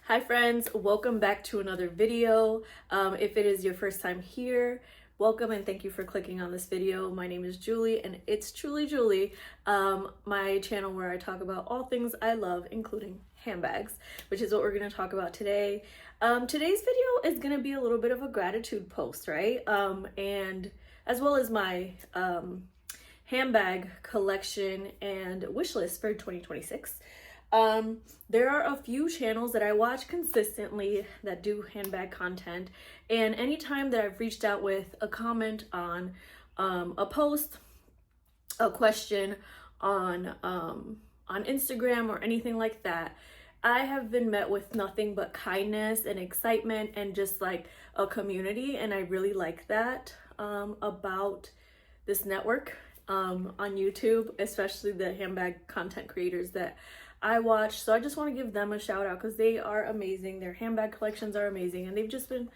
Hi friends, welcome back to another video. If it is your first time here, welcome and thank you for clicking on this video. My name is Julie and it's truly Julie, my channel where I talk about all things I love, including handbags, which is what we're going to talk about today. Today's video is going to be a little bit of a gratitude post, right? And as well as my handbag collection and wish list for 2026. There are a few channels that I watch consistently that do handbag content, and anytime that I've reached out with a comment on a post, a question on Instagram or anything like that, I have been met with nothing but kindness and excitement and just like a community, and I really like that about this network on YouTube, especially the handbag content creators that I watch. So I just want to give them a shout out because they are amazing. Their handbag collections are amazing and they've just been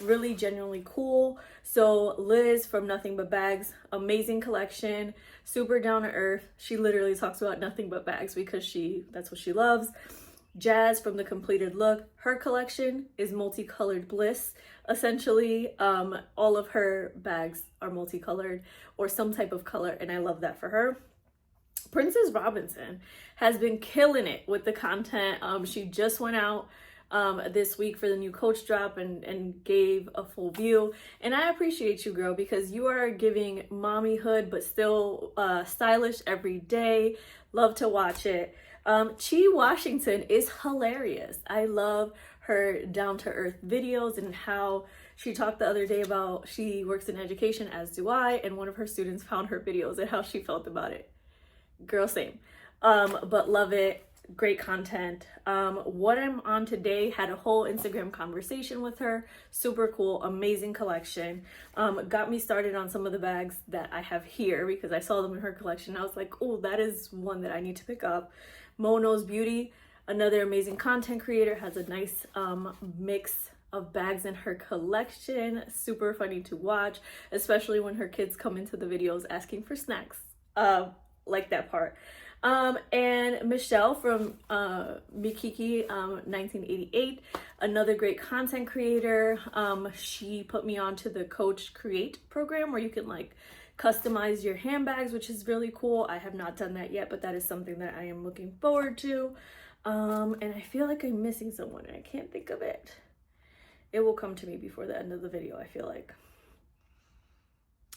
really genuinely cool. So Liz from Nothing But Bags, amazing collection, super down to earth. She literally talks about nothing but bags because that's what she loves. Jazz from The Completed Look, her collection is multicolored bliss. Essentially, all of her bags are multicolored or some type of color, and I love that for her. Princess Robinson has been killing it with the content. She just went out this week for the new Coach drop and gave a full view, and I appreciate you, girl, because you are giving mommyhood but still stylish every day. Love to watch it. Chi Washington is hilarious. I love her down-to-earth videos and how she talked the other day about she works in education, as do I, and one of her students found her videos and how she felt about it. Girl, same. But love it. Great content. What I'm on today, had a whole Instagram conversation with her. Super cool, amazing collection. Got me started on some of the bags that I have here because I saw them in her collection. I was like, oh, that is one that I need to pick up. Mono's Beauty, another amazing content creator, has a nice mix of bags in her collection. Super funny to watch, especially when her kids come into the videos asking for snacks. Like that part. And Michelle from Mikiki 1988, another great content creator. She put me onto the Coach Create program where you can like customize your handbags, which is really cool. I have not done that yet, but that is something that I am looking forward to. And I feel like I'm missing someone and I can't think of it. It will come to me before the end of the video, I feel like.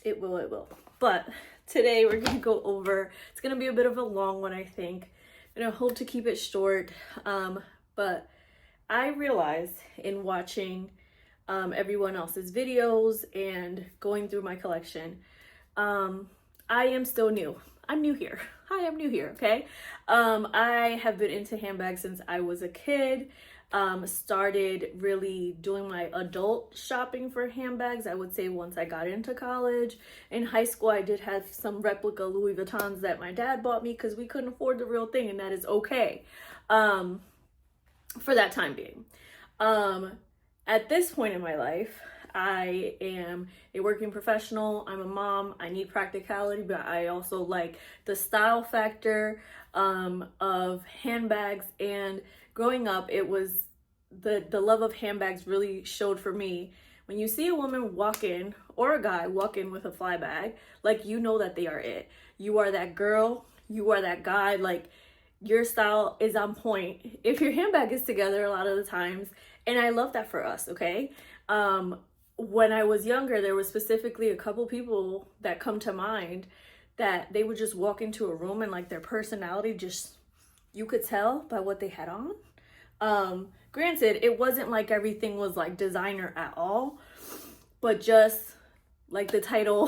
It will. But today we're going to go over, it's going to be a bit of a long one, I think. And I hope to keep it short. But I realized in watching everyone else's videos and going through my collection, I am still new. I'm new here. Hi, I'm new here, okay? I have been into handbags since I was a kid. Started really doing my adult shopping for handbags, I would say, once I got into college. In high school, I did have some replica Louis Vuittons that my dad bought me because we couldn't afford the real thing, and that is okay for that time being. At this point in my life, I am a working professional. I'm a mom. I need practicality, but I also like the style factor of handbags. And growing up, it was the love of handbags really showed for me. When you see a woman walk in or a guy walk in with a fly bag, like, you know that they are it. You are that girl. You are that guy. Like, your style is on point if your handbag is together a lot of the times. And I love that for us, okay? When I was younger, there was specifically a couple people that come to mind that they would just walk into a room and like their personality just, you could tell by what they had on. Granted, it wasn't like everything was like designer at all, but just like the title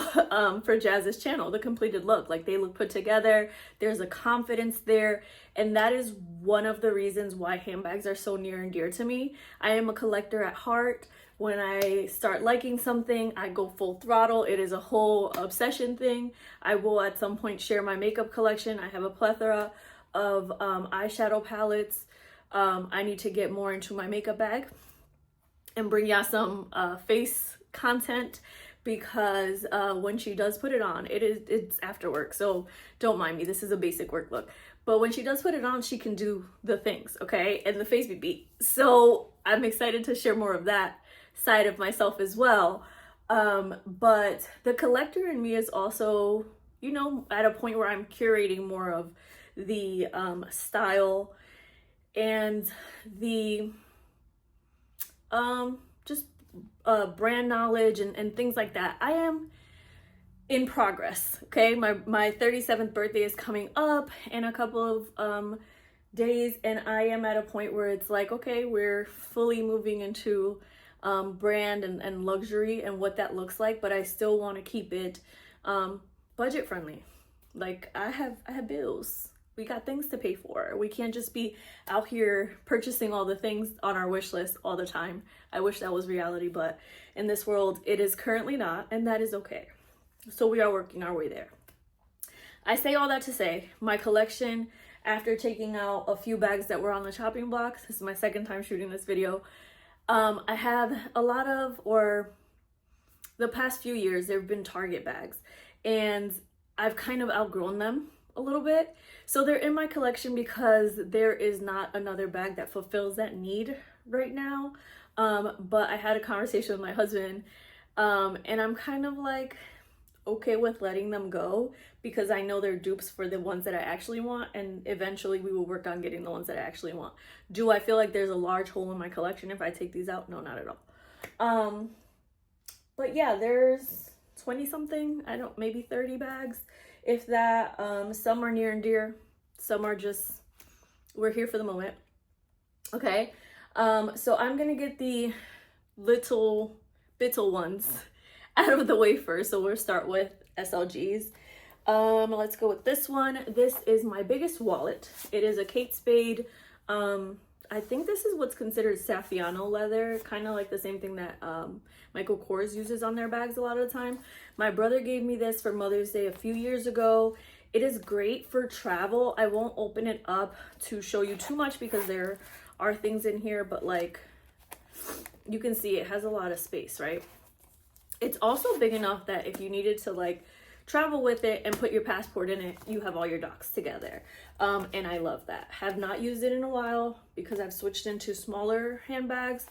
for Jazz's channel, The Completed Look, like they look put together. There's a confidence there. And that is one of the reasons why handbags are so near and dear to me. I am a collector at heart. When I start liking something, I go full throttle. It is a whole obsession thing. I will at some point share my makeup collection. I have a plethora of eyeshadow palettes. I need to get more into my makeup bag and bring y'all some face content because when she does put it on, it's after work. So don't mind me. This is a basic work look. but when she does put it on, she can do the things, okay? And the face be beat. So I'm excited to share more of that side of myself as well. But the collector in me is also, you know, at a point where I'm curating more of the style and the just brand knowledge and things like that. I am in progress, okay? My 37th birthday is coming up in a couple of days, and I am at a point where it's like, okay, we're fully moving into brand and luxury and what that looks like, but I still want to keep it budget friendly. Like I have bills. We got things to pay for. We can't just be out here purchasing all the things on our wish list all the time. I wish that was reality, but in this world, it is currently not, and that is okay. So we are working our way there. I say all that to say, my collection, after taking out a few bags that were on the chopping blocks, this is my second time shooting this video, I have a lot of, or the past few years, there have been Target bags, and I've kind of outgrown them a little bit. So they're in my collection because there is not another bag that fulfills that need right now. But I had a conversation with my husband, and I'm kind of like okay with letting them go because I know they're dupes for the ones that I actually want, and eventually we will work on getting the ones that I actually want. Do I feel like there's a large hole in my collection if I take these out? No, not at all. But yeah, there's 20 something, maybe 30 bags, if that. Some are near and dear, some are just, we're here for the moment. Okay, so I'm gonna get the little ones out of the way first. So we'll start with SLGs. Let's go with this one. This is my biggest wallet. It is a Kate Spade. I think this is what's considered Saffiano leather, kind of like the same thing that Michael Kors uses on their bags a lot of the time. My brother gave me this for Mother's Day a few years ago. It is great for travel. I won't open it up to show you too much because there are things in here, but like you can see it has a lot of space, right? It's also big enough that if you needed to like travel with it and put your passport in it, you have all your docs together. And I love that. Have not used it in a while because I've switched into smaller handbags.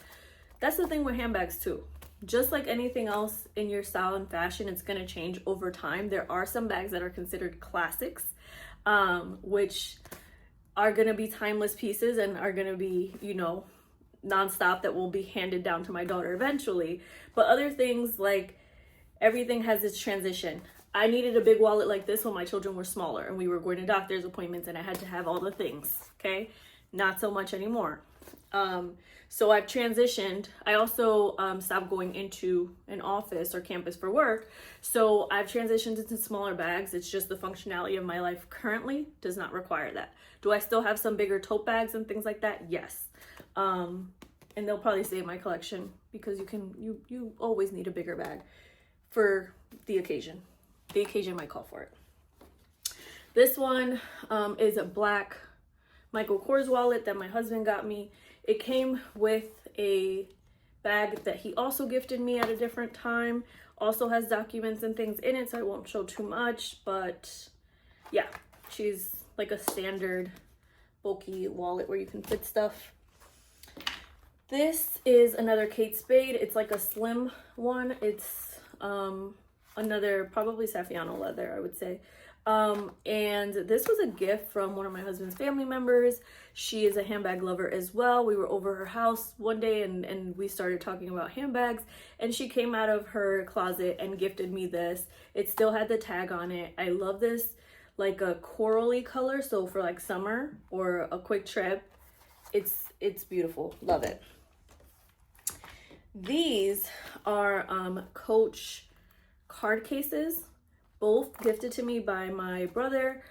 That's the thing with handbags too. Just like anything else in your style and fashion, it's going to change over time. There are some bags that are considered classics, which are going to be timeless pieces and are going to be, you know, nonstop, that will be handed down to my daughter eventually. But other things, like everything has its transition. I needed a big wallet like this when my children were smaller and we were going to doctor's appointments and I had to have all the things, okay? Not so much anymore. So I've transitioned. I also stopped going into an office or campus for work. So I've transitioned into smaller bags. It's just the functionality of my life currently does not require that. Do I still have some bigger tote bags and things like that? Yes. And they'll probably stay in my collection because you always need a bigger bag for the occasion. The occasion might call for it. This one is a black Michael Kors wallet that my husband got me. It came with a bag that he also gifted me at a different time. Also has documents and things in it, so I won't show too much, but yeah, she's like a standard bulky wallet where you can fit stuff. This is another Kate Spade. It's like a slim one. It's another probably Saffiano leather, I would say. And this was a gift from one of my husband's family members. She is a handbag lover as well. We were over her house one day and we started talking about handbags, and she came out of her closet and gifted me this. It still had the tag on it. I love this, like a corally color, so for like summer or a quick trip, it's beautiful. Love it. These are Coach card cases, both gifted to me by my brother.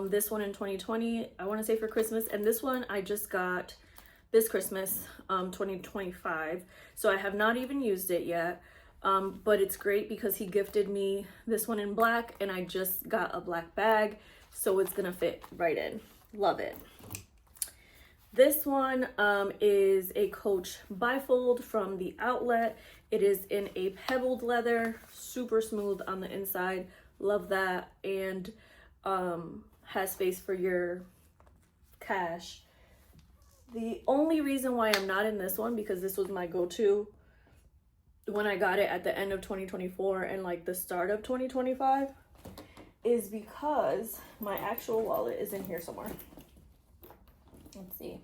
This one in 2020, I want to say for Christmas, and this one I just got this Christmas, 2025. So I have not even used it yet, but it's great because he gifted me this one in black, and I just got a black bag, so it's gonna fit right in. Love it. This one is a Coach bifold from the outlet. It is in a pebbled leather, super smooth on the inside. Love that. And has space for your cash. The only reason why I'm not in this one, because this was my go-to when I got it at the end of 2024 and like the start of 2025, is because my actual wallet is in here somewhere. Let's see.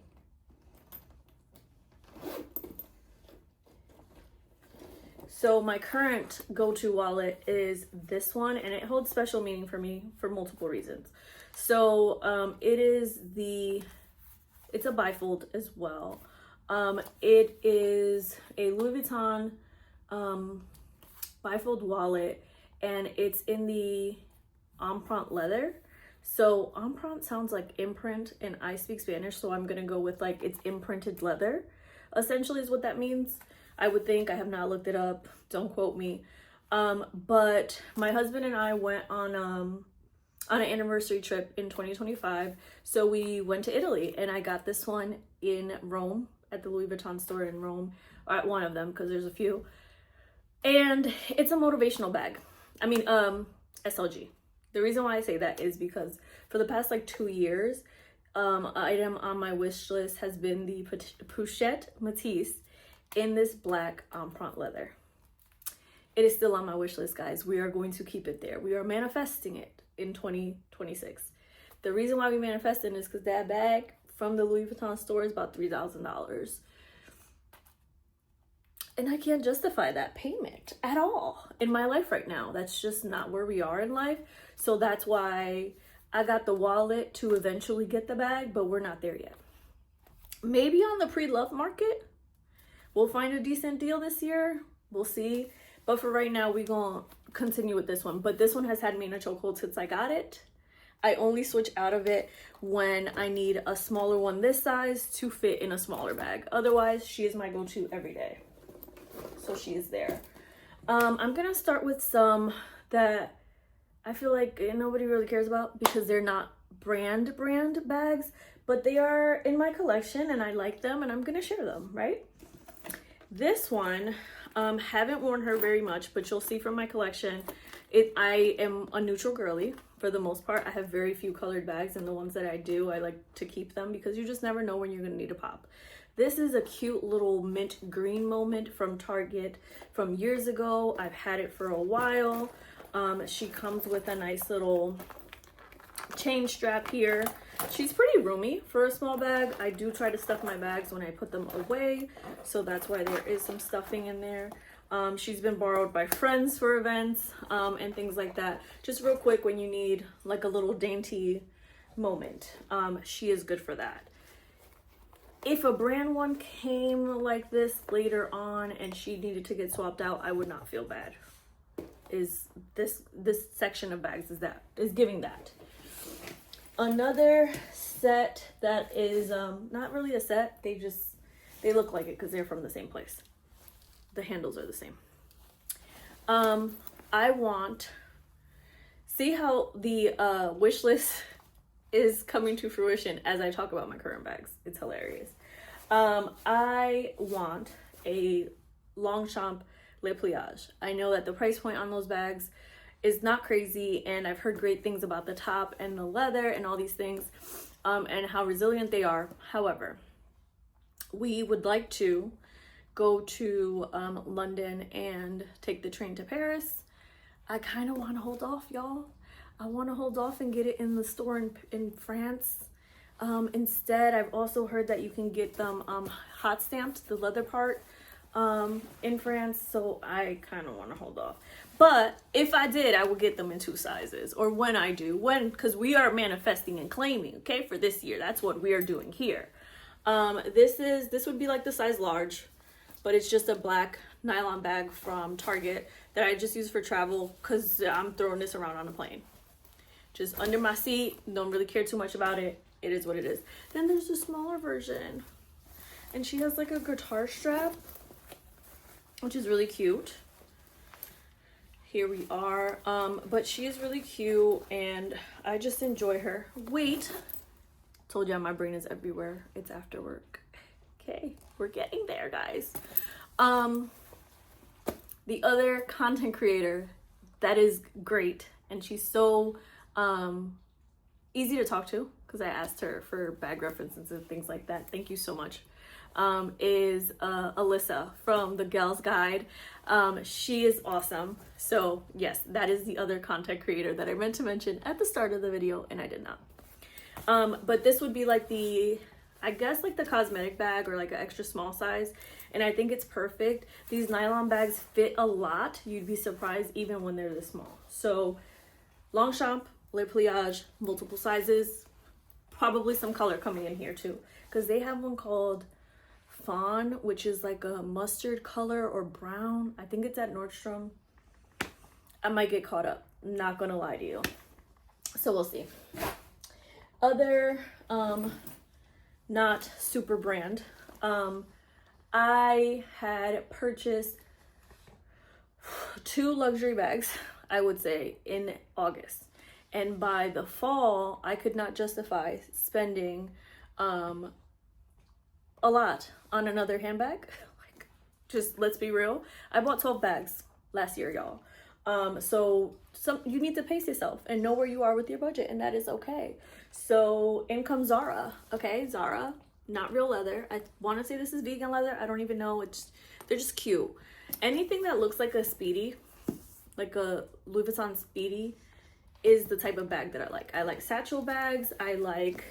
So my current go-to wallet is this one, and it holds special meaning for me for multiple reasons. So it's a bifold as well. It is a Louis Vuitton bifold wallet, and it's in the empreinte leather. So empreinte sounds like imprint, and I speak Spanish, so I'm gonna go with like it's imprinted leather, essentially is what that means. I would think. I have not looked it up, don't quote me. But my husband and I went on an anniversary trip in 2025. So we went to Italy, and I got this one in Rome at the Louis Vuitton store in Rome, or at one of them, because there's a few. And it's a motivational bag. I mean, SLG. The reason why I say that is because for the past like 2 years, item on my wish list has been the Pochette Matisse in this black empreinte leather. It is still on my wish list, guys. We are going to keep it there. We are manifesting it in 2026. The reason why we manifesting is because that bag from the Louis Vuitton store is about $3,000. And I can't justify that payment at all in my life right now. That's just not where we are in life. So that's why I got the wallet to eventually get the bag, but we're not there yet. Maybe on the pre-love market, we'll find a decent deal this year. We'll see. But for right now, we're going to continue with this one. But this one has had me in a chokehold since I got it. I only switch out of it when I need a smaller one this size to fit in a smaller bag. Otherwise, she is my go-to every day. So she is there. I'm going to start with some that I feel like nobody really cares about because they're not brand bags. But they are in my collection and I like them and I'm going to share them, right? This one, haven't worn her very much, but you'll see from my collection, I am a neutral girly for the most part. I have very few colored bags, and the ones that I do, I like to keep them because you just never know when you're gonna need a pop. This is a cute little mint green moment from Target from years ago. I've had it for a while. She comes with a nice little chain strap here. She's pretty roomy for a small bag. I do try to stuff my bags when I put them away, so that's why there is some stuffing in there. She's been borrowed by friends for events and things like that. Just real quick, when you need like a little dainty moment, she is good for that. If a brand one came like this later on and she needed to get swapped out, I would not feel bad. This section of bags is giving that. Another set that is not really a set, they look like it because they're from the same place. The handles are the same. See how the wish list is coming to fruition as I talk about my current bags. It's hilarious. I want a Longchamp Le Pliage. I know that the price point on those bags is not crazy, and I've heard great things about the top and the leather and all these things, and how resilient they are. However, we would like to go to London and take the train to Paris. I kind of want to hold off, y'all. I want to hold off and get it in the store in France. Instead, I've also heard that you can get them hot stamped, the leather part, in France, so I kind of want to hold off. But if I did, I would get them in 2 sizes, or when I do, because we are manifesting and claiming, okay, for this year. That's what we are doing here. This would be like the size large, but it's just a black nylon bag from Target that I just use for travel because I'm throwing this around on a plane. Just under my seat, don't really care too much about it. It is what it is. Then there's a smaller version, and she has like a guitar strap, which is really cute. Here we are. But she is really cute and I just enjoy her. Wait, told y'all my brain is everywhere. It's after work. Okay, we're getting there, guys. The other content creator that is great, and she's so easy to talk to because because I asked her for bag references and things like that. Thank you so much. Is Alyssa from the Gals Guide. She is awesome. So yes, that is the other content creator that I meant to mention at the start of the video and I did not. But this would be like the, I guess like the cosmetic bag or like an extra small size. And I think it's perfect. These nylon bags fit a lot. You'd be surprised even when they're this small. So Longchamp, Le Pliage, multiple sizes, probably some color coming in here too. Because they have one called Fawn, which is like a mustard color or brown. I think it's at Nordstrom. I might get caught up, not gonna lie to you. So we'll see. Other, not super brand. I had purchased 2 luxury bags, I would say, in August. And by the fall, I could not justify spending a lot on another handbag. Like, just let's be real. I bought 12 bags last year, y'all. So you need to pace yourself and know where you are with your budget, and that is okay. So in comes Zara. Okay, Zara. Not real leather. I want to say this is vegan leather. I don't even know. They're just cute. Anything that looks like a Speedy, like a Louis Vuitton Speedy, is the type of bag that I like. I like satchel bags. I like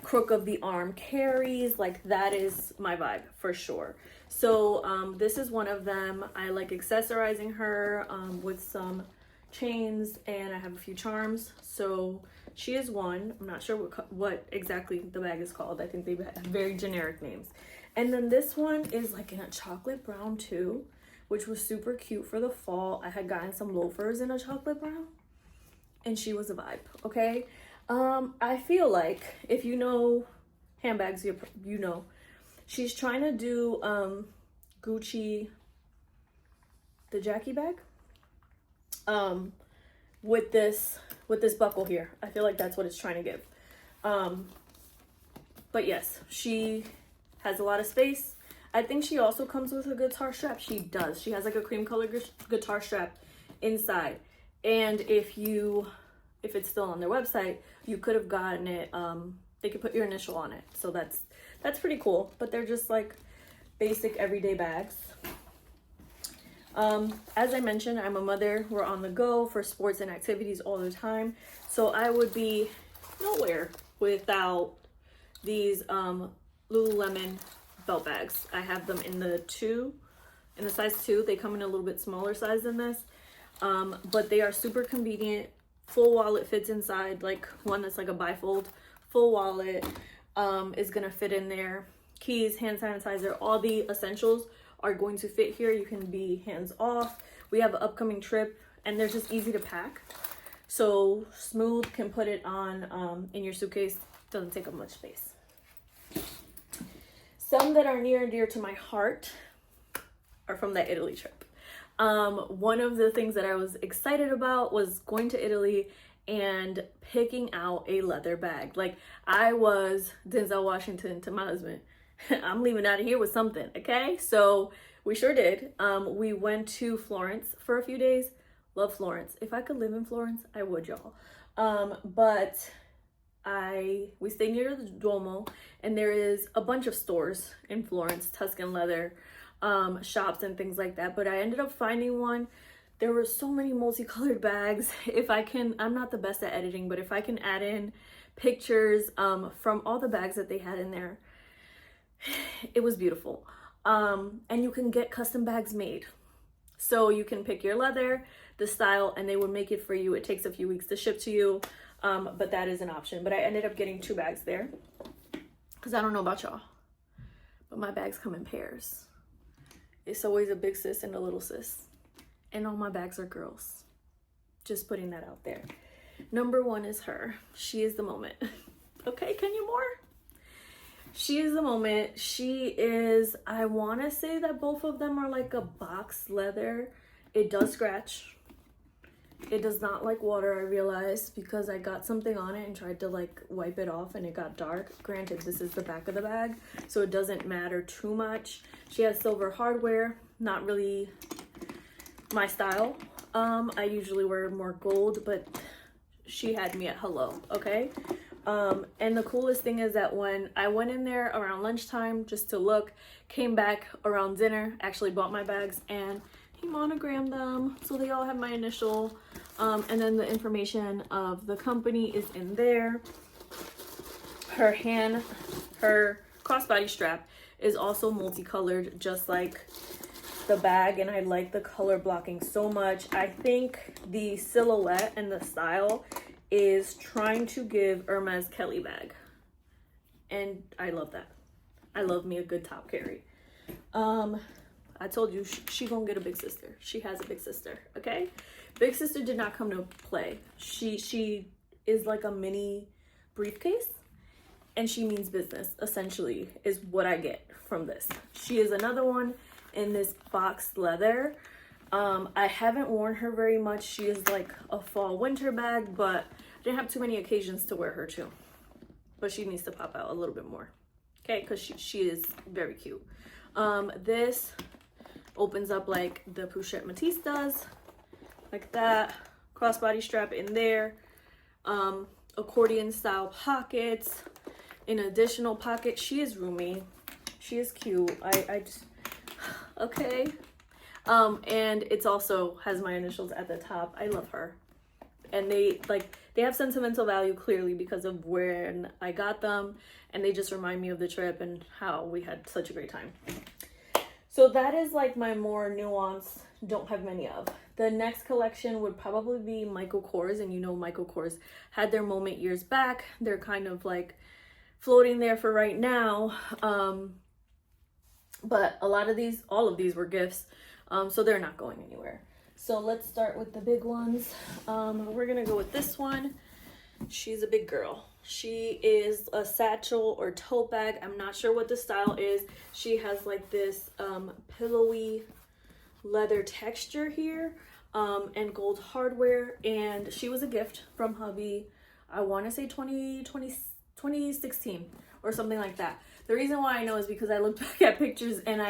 crook of the arm carries. Like that is my vibe for sure. So this is one of them. I like accessorizing her with some chains, and I have a few charms. So she is one. I'm not sure what exactly the bag is called. I think they have very generic names. And then this one is like in a chocolate brown too, which was super cute for the fall. I had gotten some loafers in a chocolate brown and she was a vibe, okay? I feel like if you know handbags, you know, she's trying to do Gucci, the Jackie bag, with this buckle here. I feel like that's what it's trying to give. But yes, she has a lot of space. I think she also comes with a guitar strap. She does. She has like a cream color guitar strap inside. And if it's still on their website, you could have gotten it, they could put your initial on it. So that's pretty cool. But they're just like basic everyday bags. As I mentioned, I'm a mother. We're on the go for sports and activities all the time. So I would be nowhere without these Lululemon belt bags. I have them in the size 2. They come in a little bit smaller size than this. But they are super convenient. Full wallet fits inside, like one that's like a bifold. Full wallet is gonna fit in there. Keys, hand sanitizer, all the essentials are going to fit here. You can be hands off. We have an upcoming trip and they're just easy to pack. So smooth, can put it on in your suitcase. Doesn't take up much space. Some that are near and dear to my heart are from that Italy trip. One of the things that I was excited about was going to Italy and picking out a leather bag. Like I was Denzel Washington to my husband. I'm leaving out of here with something, okay? So we sure did. We went to Florence for a few days. Love Florence. If I could live in Florence, I would, y'all. But we stayed near the Duomo, and there is a bunch of stores in Florence, Tuscan leather, shops and things like that. But I ended up finding one. There were so many multicolored bags. If I can, I'm not the best at editing, but if I can add in pictures from all the bags that they had in there, it was beautiful. And you can get custom bags made. So you can pick your leather, the style, and they will make it for you. It takes a few weeks to ship to you, but that is an option. But I ended up getting 2 bags there because I don't know about y'all, but my bags come in pairs. It's always a big sis and a little sis. And all my bags are girls. Just putting that out there. Number 1 is her. She is the moment. Okay, can you more? She is the moment. She is, I want to say that both of them are like a box leather. It does scratch. It does not like water, I realized, because I got something on it and tried to like wipe it off and it got dark. Granted, this is the back of the bag, so it doesn't matter too much. She has silver hardware, not really my style. I usually wear more gold, but she had me at hello, okay? And the coolest thing is that when I went in there around lunchtime just to look, came back around dinner, actually bought my bags, and he monogrammed them. So they all have my initial, and then the information of the company is in there. Her crossbody strap is also multicolored, just like the bag, and I like the color blocking so much. I think the silhouette and the style is trying to give Hermes Kelly bag, and I love that. I love me a good top carry. I told you she gonna get a big sister. She has a big sister, okay? Big sister did not come to play. She is like a mini briefcase, and she means business, essentially, is what I get from this. She is another one in this boxed leather. I haven't worn her very much. She is like a fall winter bag, but I didn't have too many occasions to wear her too. But she needs to pop out a little bit more, okay? Because she is very cute. This opens up like the Pochette Matisse does, like that. Crossbody strap in there. Accordion style pockets. An additional pocket. She is roomy. She is cute. I just, okay. And it's also has my initials at the top. I love her. And they have sentimental value clearly because of when I got them, and they just remind me of the trip and how we had such a great time. So that is like my more nuanced, don't have many of. The next collection would probably be Michael Kors, and you know Michael Kors had their moment years back. They're kind of like floating there for right now. But all of these were gifts, so they're not going anywhere. So let's start with the big ones. We're gonna go with this one. She's a big girl. She is a satchel or tote bag. I'm not sure what the style is. She has like this pillowy leather texture here, and gold hardware, and she was a gift from hubby. I want to say 2016 or something like that. The reason why I know is because I looked back at pictures and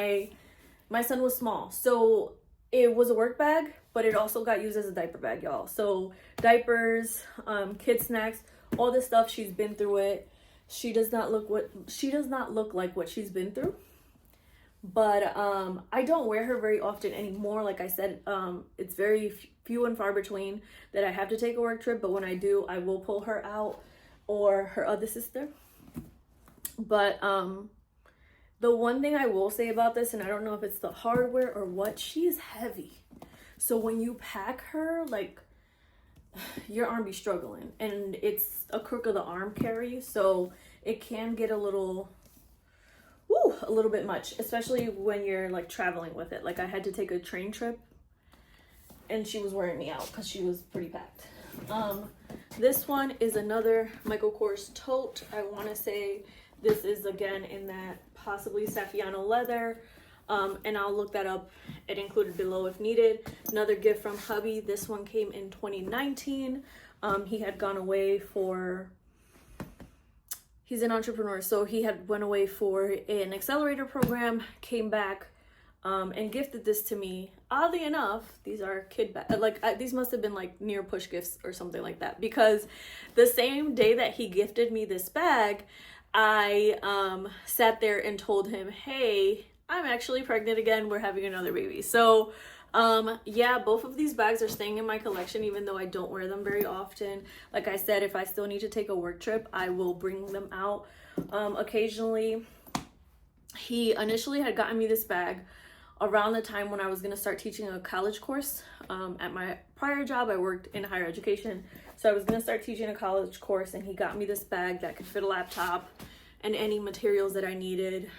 my son was small, so it was a work bag, but it also got used as a diaper bag, y'all. So diapers, kid snacks, all this stuff, she's been through it. She does not look like what she's been through. But I don't wear her very often anymore. Like I said, it's very few and far between that I have to take a work trip, but when I do, I will pull her out or her other sister. But the one thing I will say about this, and I don't know if it's the hardware or what, she is heavy. So when you pack her, like, your arm be struggling, and it's a crook of the arm carry, so it can get a little bit much, especially when you're like traveling with it. Like I had to take a train trip and she was wearing me out because she was pretty packed. This one is another Michael Kors tote. I want to say this is again in that possibly Saffiano leather, and I'll look that up and include it below if needed. Another gift from hubby. This one came in 2019. He had gone away for, he's an entrepreneur, so he had went away for an accelerator program, came back, and gifted this to me. Oddly enough, these are kid bags. These must have been like near push gifts or something like that, because the same day that he gifted me this bag, I sat there and told him, hey, I'm actually pregnant again. We're having another baby. So yeah, both of these bags are staying in my collection, even though I don't wear them very often. Like I said, if I still need to take a work trip, I will bring them out occasionally. He initially had gotten me this bag around the time when I was going to start teaching a college course. At my prior job, I worked in higher education, so I was going to start teaching a college course, and he got me this bag that could fit a laptop and any materials that I needed.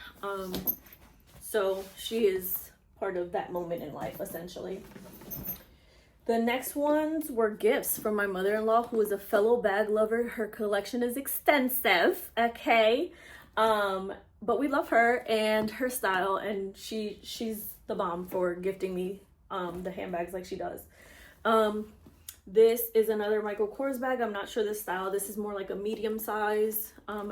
So she is part of that moment in life, essentially. The next ones were gifts from my mother-in-law, who is a fellow bag lover. Her collection is extensive, okay? But we love her and her style, and she's the bomb for gifting me the handbags like she does. This is another Michael Kors bag. I'm not sure the style. This is more like a medium size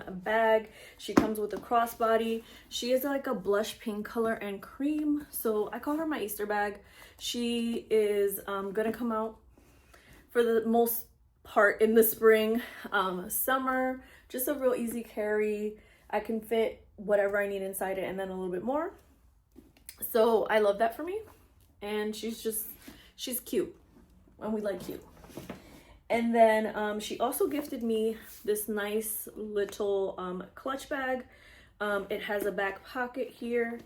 bag. She comes with a crossbody. She is like a blush pink color and cream, so I call her my Easter bag. She is gonna come out for the most part in the spring, summer. Just a real easy carry. I can fit whatever I need inside it and then a little bit more. So I love that for me. And she's cute, and we like cute. And then she also gifted me this nice little clutch bag. It has a back pocket here.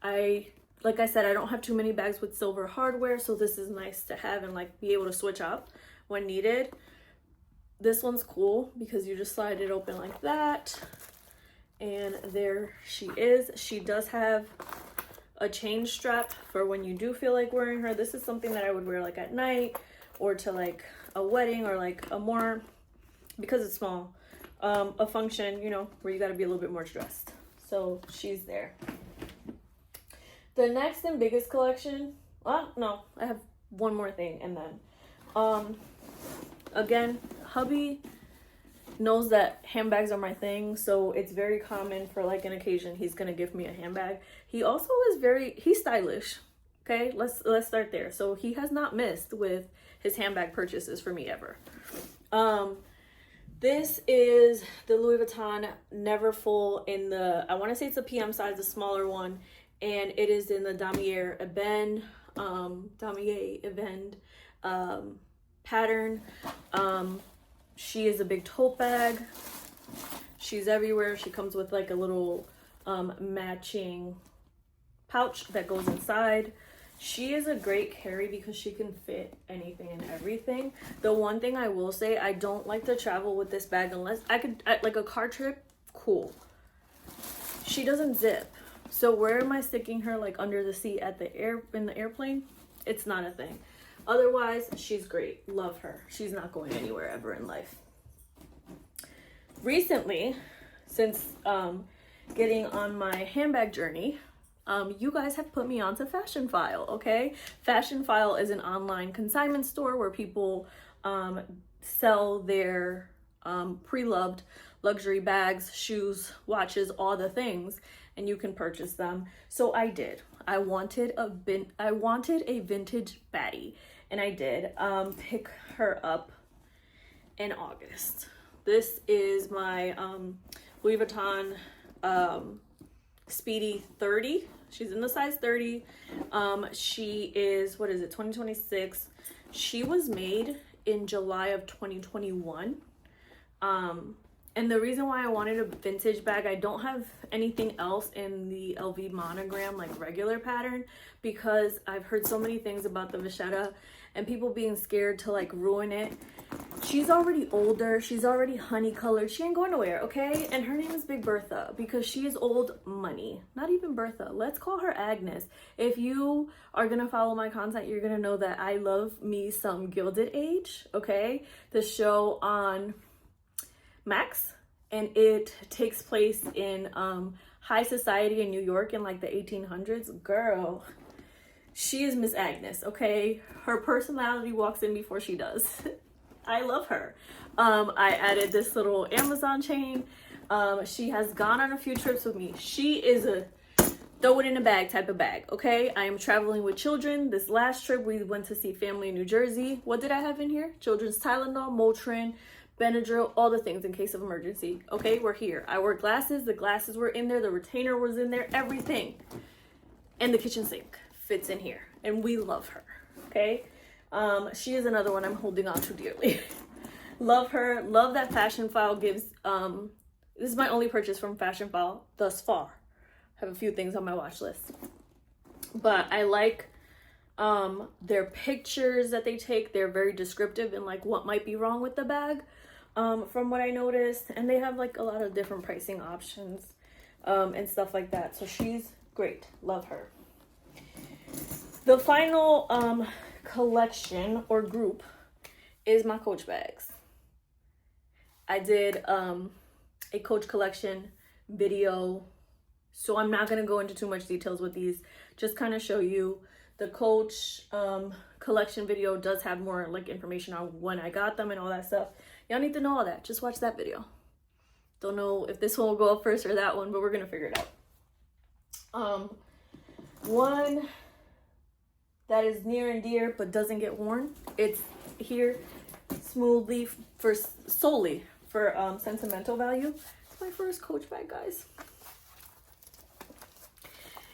Like I said, I don't have too many bags with silver hardware, so this is nice to have and like be able to switch up when needed. This one's cool because you just slide it open like that, and there she is. She does have a chain strap for when you do feel like wearing her. This is something that I would wear like at night or to like a wedding or like a more, because it's small, a function, you know, where you got to be a little bit more dressed. So she's there. The next and biggest collection, well, no, I have one more thing, and then again, hubby knows that handbags are my thing, so it's very common for like an occasion he's gonna give me a handbag. He also is he's stylish. Okay, let's start there. So he has not missed with his handbag purchases for me ever. This is the Louis Vuitton Never Full in the, I want to say it's a PM size, the smaller one, and it is in the Damier Ebene pattern. She is a big tote bag. She's everywhere. She comes with like a little matching pouch that goes inside. She is a great carry because she can fit anything and everything. The one thing I will say, I don't like to travel with this bag unless like a car trip, cool. She doesn't zip. So where am I sticking her, like under the seat at in the airplane? It's not a thing. Otherwise, she's great. Love her. She's not going anywhere ever in life. Recently, since getting on my handbag journey, you guys have put me onto Fashion File, okay? Fashion File is an online consignment store where people sell their pre-loved luxury bags, shoes, watches, all the things, and you can purchase them. So I did. I wanted a vintage baddie, and I did pick her up in August. This is my Louis Vuitton Speedy 30. She's in the size 30. She is, what is it, 2026. She was made in July of 2021. And the reason why I wanted a vintage bag, I don't have anything else in the LV monogram, like regular pattern, because I've heard so many things about the Vachetta and people being scared to like ruin it. She's already older. She's already honey colored. She ain't going nowhere, okay? And her name is Big Bertha because she is old money. Not even Bertha. Let's call her Agnes. If you are going to follow my content, you're going to know that I love me some Gilded Age, okay? The show on Max, and it takes place in high society in New York in like the 1800s. Girl, she is Miss Agnes, okay? Her personality walks in before she does. I love her. I added this little Amazon chain. She has gone on a few trips with me. She is a throw it in a bag type of bag, okay? I am traveling with children. This last trip, we went to see family in New Jersey. What did I have in here? Children's Tylenol, Motrin, Benadryl, all the things in case of emergency. Okay, we're here. I wore glasses. The glasses were in there. The retainer was in there. Everything. And the kitchen sink fits in here. And we love her. Okay? She is another one I'm holding on to dearly. Love her. Love that Fashion File gives. This is my only purchase from Fashion File thus far. I have a few things on my watch list. But I like their pictures that they take. They're very descriptive and like what might be wrong with the bag. From what I noticed, and they have like a lot of different pricing options and stuff like that. So she's great. Love her. The final collection or group is my Coach bags. I did a Coach collection video, so I'm not going to go into too much details with these, just kind of show you. The Coach collection video does have more like information on when I got them and all that stuff. Y'all need to know all that. Just watch that video. Don't know if this one will go up first or that one, but we're gonna figure it out. One that is near and dear but doesn't get worn. It's here. smoothly for solely for sentimental value. It's my first Coach bag, guys.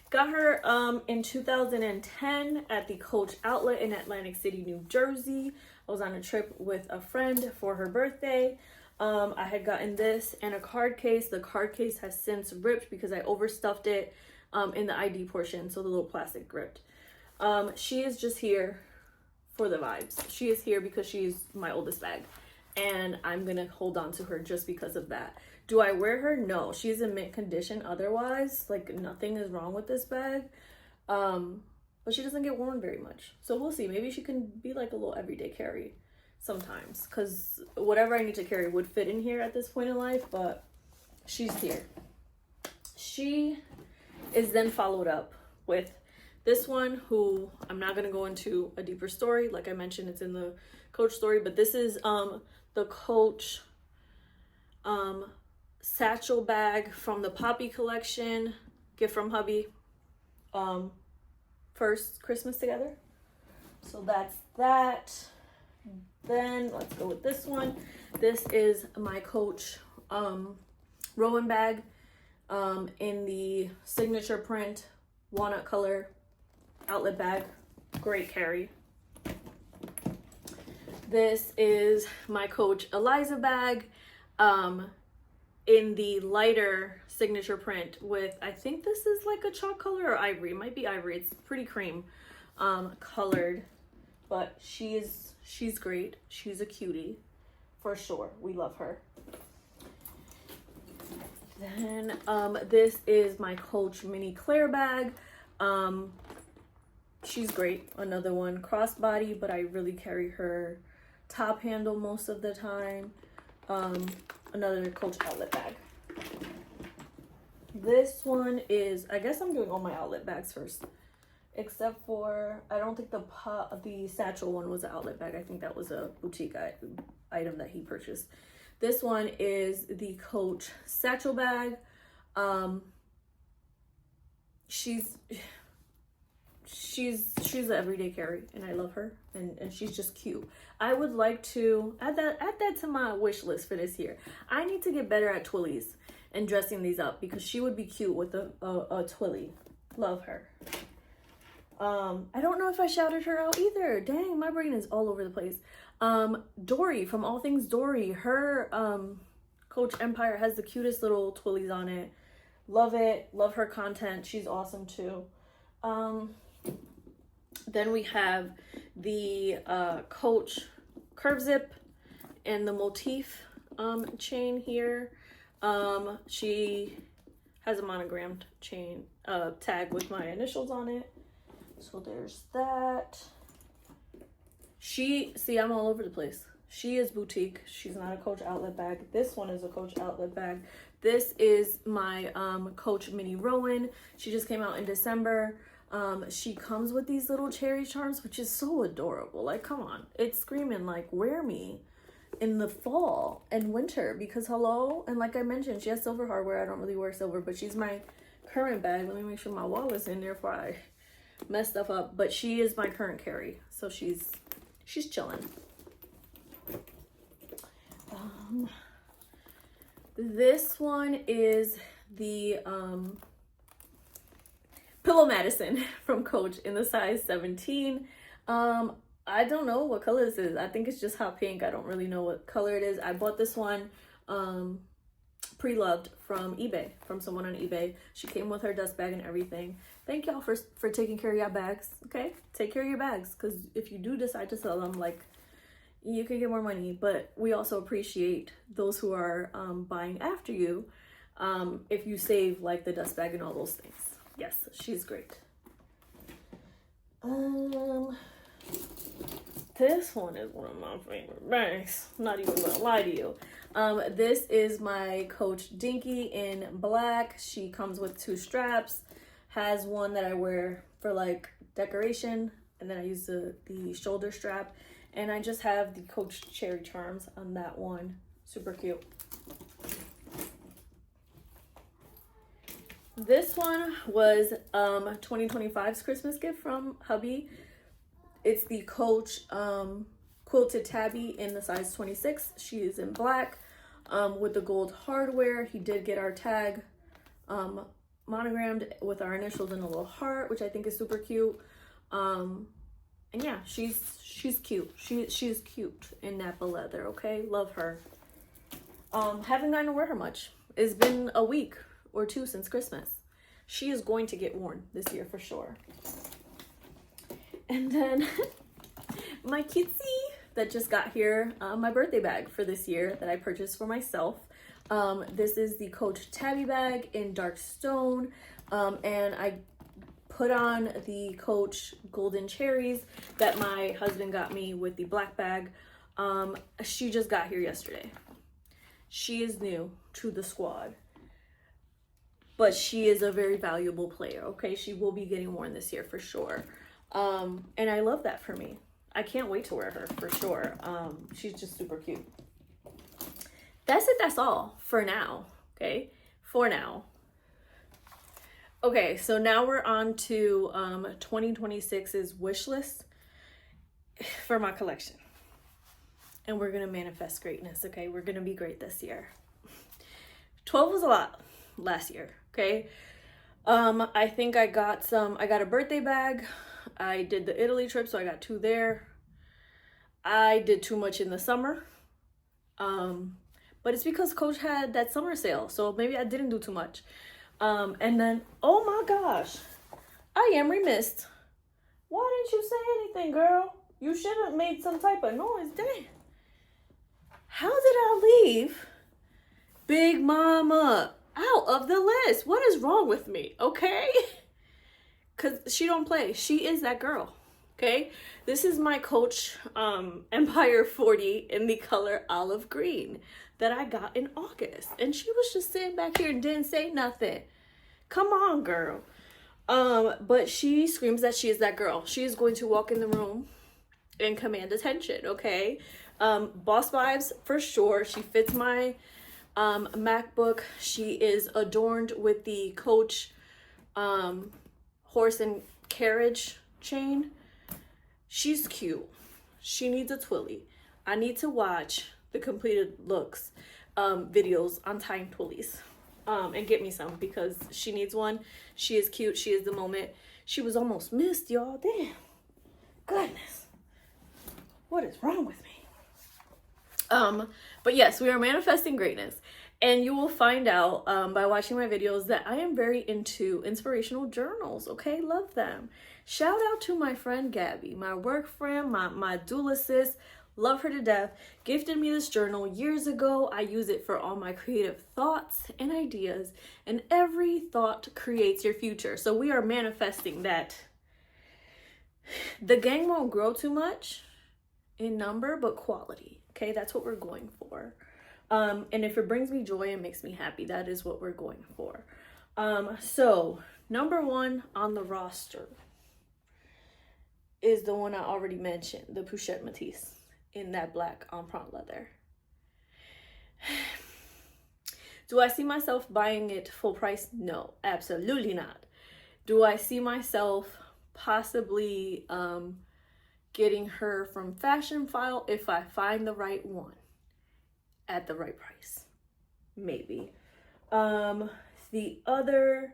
Got her in 2010 at the Coach outlet in Atlantic City, New Jersey. I was on a trip with a friend for her birthday. I had gotten this and a card case. The card case has since ripped because I overstuffed it in the ID portion, so the little plastic ripped. She is just here for the vibes. She is here because she's my oldest bag, and I'm gonna hold on to her just because of that. Do I wear her? No, she's in mint condition otherwise. Like, nothing is wrong with this bag, but she doesn't get worn very much, so we'll see. Maybe she can be like a little everyday carry sometimes, because whatever I need to carry would fit in here at this point in life, but she's here. She is then followed up with this one, who I'm not gonna go into a deeper story. Like I mentioned, it's in the Coach story, but this is the Coach satchel bag from the Poppy collection, gift from hubby, first Christmas together. So that's that. Then let's go with this one. This is my Coach Rowan bag in the signature print walnut color outlet bag. Great carry. This is my Coach Eliza bag in the lighter signature print with, I think this is like a chalk color or ivory. It might be ivory. It's pretty cream colored, but she's great. She's a cutie for sure. We love her. Then this is my Coach Mini Claire bag. She's great. Another one, crossbody, but I really carry her top handle most of the time. Another Coach outlet bag. This one is, I guess I'm doing all my outlet bags first, except for, I don't think the satchel one was an outlet bag. I think that was a boutique item that he purchased. This one is the Coach satchel bag. She's an everyday carry, and I love her, and she's just cute. I would like to add that to my wish list for this year. I need to get better at twillies and dressing these up, because she would be cute with a twilly. Love her. I don't know if I shouted her out either. Dang, my brain is all over the place. Dory from All Things Dory. Her Coach Empire has the cutest little twillies on it. Love it. Love her content. She's awesome too. Then we have the Coach Curve Zip and the motif chain here. She has a monogrammed chain tag with my initials on it. So there's that. I'm all over the place. She is boutique. She's not a Coach outlet bag. This one is a Coach outlet bag. This is my Coach Mini Rowan. She just came out in December. She comes with these little cherry charms, which is so adorable. Like, come on. It's screaming like, wear me in the fall and winter, because hello. And like I mentioned, she has silver hardware. I don't really wear silver, but she's my current bag. Let me make sure my wallet's in there before I mess stuff up. But she is my current carry, so she's chilling. This one is the Pillow Madison from Coach in the size 17. I don't know what color this is. I think it's just hot pink. I don't really know what color it is. I bought this one pre-loved from eBay, from someone on eBay. She came with her dust bag and everything. Thank y'all for taking care of your bags. Okay, take care of your bags, because if you do decide to sell them, like, you can get more money. But we also appreciate those who are buying after you, if you save like the dust bag and all those things. Yes, she's great. This one is one of my favorite bags. I'm not even gonna lie to you. This is my Coach Dinky in black. She comes with 2 straps. Has one that I wear for like decoration, and then I use the shoulder strap. And I just have the Coach cherry charms on that one. Super cute. This one was 2025's Christmas gift from hubby. It's the Coach quilted tabby in the size 26. She is in black with the gold hardware. He did get our tag monogrammed with our initials in a little heart, which I think is super cute. And yeah, she's cute. She's cute in Napa leather, okay? Love her. Haven't gotten to wear her much. It's been a week or two since Christmas. She is going to get worn this year for sure. And then my kitsy that just got here, my birthday bag for this year that I purchased for myself. This is the Coach Tabby bag in dark stone, and I put on the Coach golden cherries that my husband got me with the black bag. She just got here yesterday. She is new to the squad, but she is a very valuable player, okay? She will be getting worn this year for sure. And I love that for me. I can't wait to wear her for sure. She's just super cute. That's it. That's all for now. Okay. For now. Okay. So now we're on to 2026's wish list for my collection. And we're going to manifest greatness. Okay. We're going to be great this year. 12 was a lot last year. Okay. I think I got a birthday bag. I did the Italy trip, so I got 2 there. I did too much in the summer. But it's because Coach had that summer sale, so maybe I didn't do too much. And then, oh my gosh, I am remiss. Why didn't you say anything, girl? You should have made some type of noise. Dang. How did I leave Big Mama out of the list? What is wrong with me? Okay. Because she don't play. She is that girl. Okay. This is my Coach Empire 40 in the color olive green that I got in August. And she was just sitting back here and didn't say nothing. Come on, girl. But she screams that she is that girl. She is going to walk in the room and command attention. Okay. Boss vibes for sure. She fits my MacBook. She is adorned with the Coach horse and carriage chain. She's cute. She needs a twilly. I need to watch the completed looks videos on tying twillies and get me some because she needs one. She is cute. She is the moment. She was almost missed, y'all. Damn. Goodness. What is wrong with me? But yes, we are manifesting greatness. And you will find out by watching my videos that I am very into inspirational journals, okay? Love them. Shout out to my friend Gabby, my work friend, my doula sis. Love her to death. Gifted me this journal years ago. I use it for all my creative thoughts and ideas. And every thought creates your future. So we are manifesting that the gang won't grow too much in number, but quality. Okay, that's what we're going for. And if it brings me joy and makes me happy, that is what we're going for. So number 1 on the roster is the one I already mentioned, the Pochette Matisse in that black empreinte leather. Do I see myself buying it full price? No, absolutely not. Do I see myself possibly getting her from Fashion File if I find the right one at the right price? Maybe. The other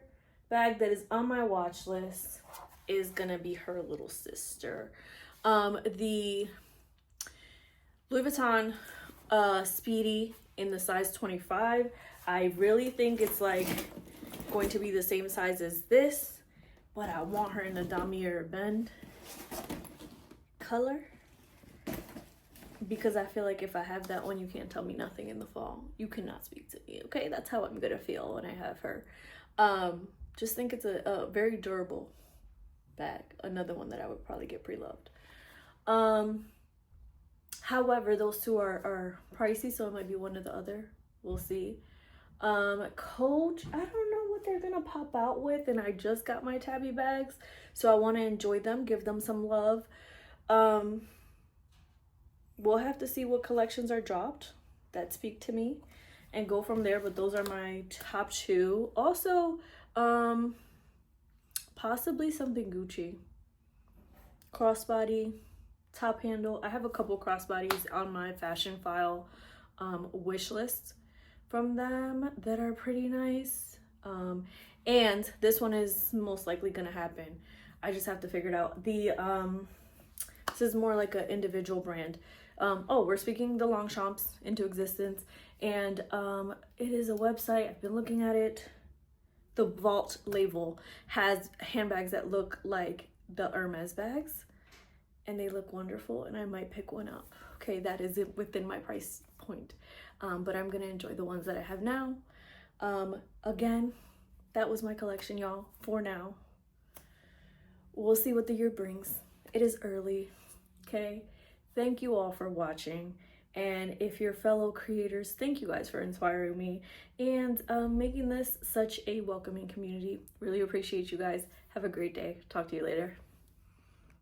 bag that is on my watch list is gonna be her little sister. The Louis Vuitton Speedy in the size 25. I really think it's like going to be the same size as this, but I want her in the damier bend color because I feel like if I have that one, you can't tell me nothing in the fall. You cannot speak to me, okay? That's how I'm gonna feel when I have her. Just think it's a very durable bag. Another one that I would probably get pre-loved. However, those two are pricey, so it might be one or the other. We'll see. Coach, I don't know what they're gonna pop out with, and I just got my tabby bags, so I want to enjoy them, give them some love. We'll have to see what collections are dropped that speak to me and go from there, but those are my top 2. Also, possibly something Gucci. Crossbody, top handle. I have a couple crossbodies on my fashion file wish list from them that are pretty nice. And this one is most likely gonna happen. I just have to figure it out. This is more like an individual brand. Oh, we're speaking the Longchamps into existence, and it is a website. I've been looking at it. The Vault label has handbags that look like the Hermes bags, and they look wonderful, and I might pick one up. Okay, that is within my price point, but I'm gonna enjoy the ones that I have now. Again, that was my collection, y'all, for now. We'll see what the year brings. It is early, okay? Thank you all for watching. And if you're fellow creators, thank you guys for inspiring me and making this such a welcoming community. Really appreciate you guys. Have a great day. Talk to you later.